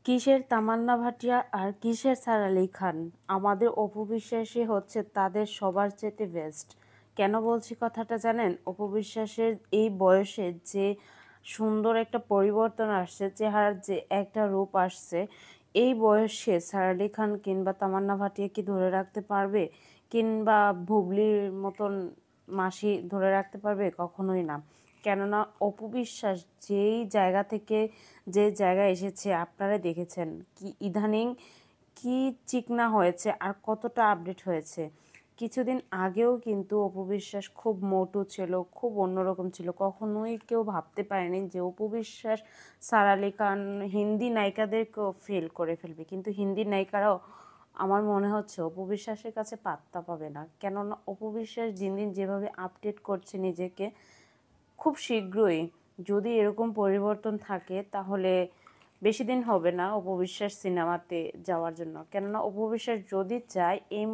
কিসের তামান্না ভাটিয়া আর কিসের সারা আলি খান, আমাদের অপু বিশ্বাসই হচ্ছে তাদের সবার চেয়ে বেস্ট। কেন বলছি কথাটা জানেন? অপু বিশ্বাসের এই বয়সে যে সুন্দর একটা পরিবর্তন আসছে, চেহারার যে একটা রূপ আসছে, এই বয়সে সারা আলি খান কিংবা তামান্না ভাটিয়া কি ধরে রাখতে পারবে? কিংবা বুবলির মতন মাসি ধরে রাখতে পারবে? কখনোই না। কেননা অপু বিশ্বাস যেই জায়গা থেকে যে জায়গায় এসেছে আপনারা দেখেছেন, কি ইদানিং কি চিকনা হয়েছে আর কতটা আপডেট হয়েছে। কিছুদিন আগেও কিন্তু অপু বিশ্বাস খুব মোটু ছিল, খুব অন্যরকম ছিল। কখনোই কেউ ভাবতে পারেনি যে অপু বিশ্বাস সারা আলি খান হিন্দি নায়িকাদেরকেও ফেল করে ফেলবে, কিন্তু হিন্দি নায়িকারাও আমার মনে হচ্ছে অপু বিশ্বাসের কাছে পাত্তা পাবে না। কেননা অপু বিশ্বাস দিন দিন যেভাবে আপডেট করছে নিজেকে, খুব শীঘ্রই যদি এরকম পরিবর্তন থাকে তাহলে বেশি দিন হবে না অপু বিশ্বাস সিনেমাতে যাওয়ার জন্য। কেননা অপু বিশ্বাস যদি চায় এই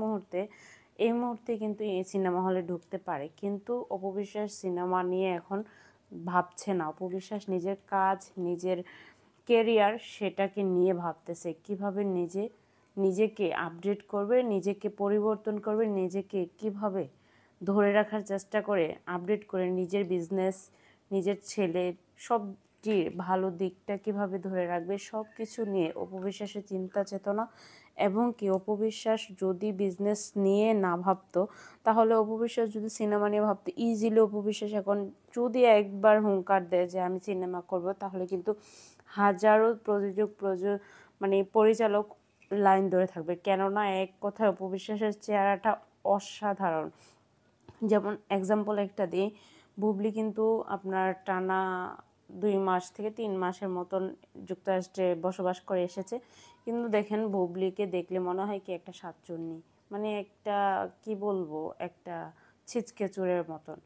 মুহূর্তে কিন্তু এই সিনেমা হলে ঢুকতে পারে, কিন্তু অপু বিশ্বাস সিনেমা নিয়ে এখন ভাবছে না। অপু বিশ্বাস নিজের কাজ, নিজের কেরিয়ার সেটাকে নিয়ে ভাবতেছে কিভাবে নিজেকে আপডেট করবে, নিজেকে পরিবর্তন করবে, নিজেকে কিভাবে ধরে রাখার চেষ্টা করে, আপডেট করে নিজের বিজনেস, নিজের ছেলের সবটির ভালো দিকটা কিভাবে ধরে রাখবে, সব কিছু নিয়ে অপু বিশ্বাসের চিন্তা চেতনা। এবং কি অপু বিশ্বাস যদি বিজনেস নিয়ে না ভাবতো, তাহলে অপু বিশ্বাস যদি সিনেমা নিয়ে ভাবতো, ইজিলি অপু বিশ্বাস এখন যদি একবার হুঙ্কার দেয় যে আমি সিনেমা করব, তাহলে কিন্তু হাজারো মানে পরিচালক লাইন ধরে থাকবে। কেননা এক কথায় অপু বিশ্বাসের চেহারাটা অসাধারণ। যেমন এক্সাম্পল একটা দিই, বুবলি কিন্তু আপনার টানা 2 মাস থেকে 3 মাসের মতন যুক্তরাষ্ট্রে বসবাস করে এসেছে, কিন্তু দেখেন বুবলিকে দেখলে মনে হয় কি একটা শাকচুন্নি, মানে একটা কি বলবো, একটা ছিচকে চোরের মতন।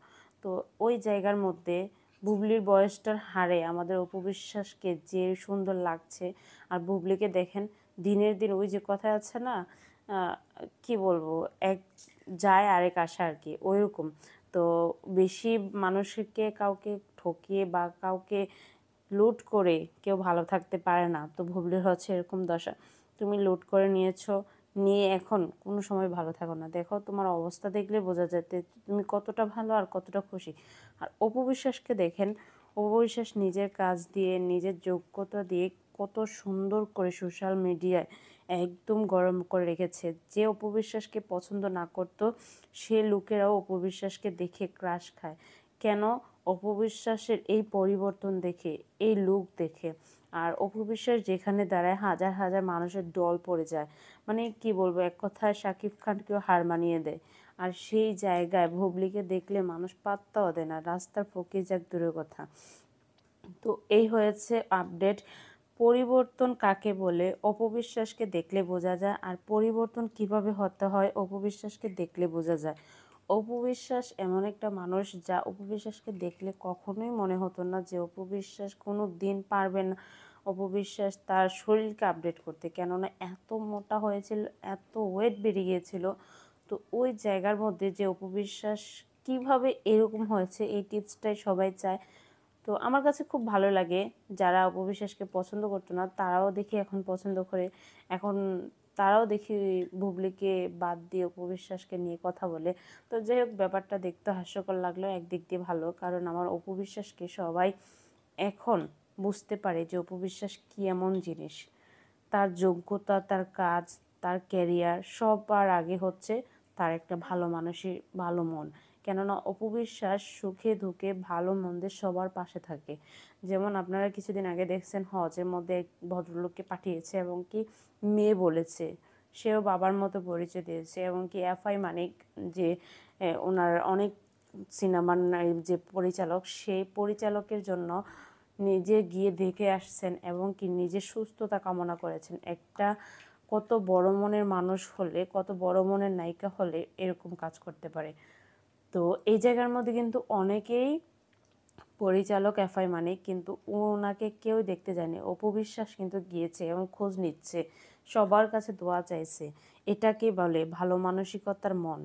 তো ওই জায়গার মধ্যে বুবলির বয়সটার হারে আমাদের অপু বিশ্বাসকে যে সুন্দর লাগছে, আর বুবলিকে দেখেন দিনের দিন, ওই যে কথা আছে না, কি বলবো, এক যায় আরেক আসে আর কি, ওইরকম। তো বেশি মানুষকে কাউকে ঠকিয়ে বা কাউকে লুট করে কেউ ভালো থাকতে পারে না। তো বুবলির হচ্ছে এরকম দশা। তুমি লুট করে নিয়ে এখন কোনো সময় ভালো থাকো না। দেখো তোমার অবস্থা দেখলে বোঝা যায় তুমি কতটা ভালো আর কতটা খুশি। আর অপু বিশ্বাসকে দেখেন, অপু বিশ্বাস নিজের কাজ দিয়ে, নিজের যোগ্যতা দিয়ে কত সুন্দর করে সোশ্যাল মিডিয়ায় একদম গরম করে রেখেছে। যে অপু বিশ্বাসকে পছন্দ না করতো, সে লোকেরাও অপু বিশ্বাসকে দেখে ক্রাশ খায়। কেন? অপু বিশ্বাসের এই পরিবর্তন দেখে, এই লুক দেখে। আর অপু বিশ্বাস যেখানে দাঁড়ায় হাজার হাজার মানুষের দল পড়ে যায়, মানে কি বলবো, এক কথায় শাকিব খানকেও হার মানিয়ে দেয়। আর সেই জায়গায় বুবলিকে দেখলে মানুষ পাত্তাও দেয় না, রাস্তার ফকির যাক দূরের কথা। তো এই হয়েছে আপডেট। পরিবর্তন কাকে বলে অপু বিশ্বাসকে দেখলে বোঝা যায়, আর পরিবর্তন কিভাবে হতে হয় অপু বিশ্বাসকে দেখলে বোঝা যায়। অপু বিশ্বাস এমন একটা মানুষ, যা অপু বিশ্বাসকে দেখলে কখনোই মনে হতো না যে অপু বিশ্বাস কোনো দিন পারবে না অপু বিশ্বাস তার শরীরকে আপডেট করতে। কেননা এত মোটা হয়েছিল, এত ওয়েট বেড়ে গিয়েছিল। তো ওই জায়গার মধ্যে যে অপু বিশ্বাস কীভাবে এরকম হয়েছে, এই টিপসটাই সবাই চায়। তো আমার কাছে খুব ভালো লাগে, যারা অপু বিশ্বাসকে পছন্দ করতো না তারাও দেখি এখন পছন্দ করে। এখন তারাও দেখি বুবলিকে বাদ দিয়ে অপু বিশ্বাসকে নিয়ে কথা বলে। তো যাই হোক, ব্যাপারটা দেখতে হাস্যকর লাগলেও একদিক দিয়ে ভালো, কারণ আমার অপু বিশ্বাসকে সবাই এখন বুঝতে পারে যে অপু বিশ্বাস কী এমন জিনিস। তার যোগ্যতা, তার কাজ, তার ক্যারিয়ার সবার আগে হচ্ছে তার একটা ভালো মানুষের ভালো মন। কেননা অপু বিশ্বাস সুখে দুঃখে ভালো মন্দে সবার পাশে থাকে। যেমন আপনারা কিছুদিন আগে দেখছেন হজের মধ্যে এক ভদ্রলোককে পাঠিয়েছে এবং কি মেয়ে বলেছে, সেও বাবার মতো পরিচয় দিয়েছে। এবং কি এফআই মানিক, যে ওনার অনেক সিনেমার যে পরিচালক, সেই পরিচালকের জন্য নিজে গিয়ে দেখে আসছেন এবং কি নিজের সুস্থতা কামনা করেছেন। একটা কত বড় মনের মানুষ হলে, কত বড় মনের নায়িকা হলে এরকম কাজ করতে পারে। তো এই জায়গার মধ্যে কিন্তু অনেকেই পরিচালক এফআই মানিক, কিন্তু ওনাকে কেউ দেখতে যায়নি। অপু বিশ্বাস কিন্তু গিয়েছে এবং খোঁজ নিচ্ছে, সবার কাছে দোয়া চাইছে। এটাকে বলে ভালো মানসিকতার মন।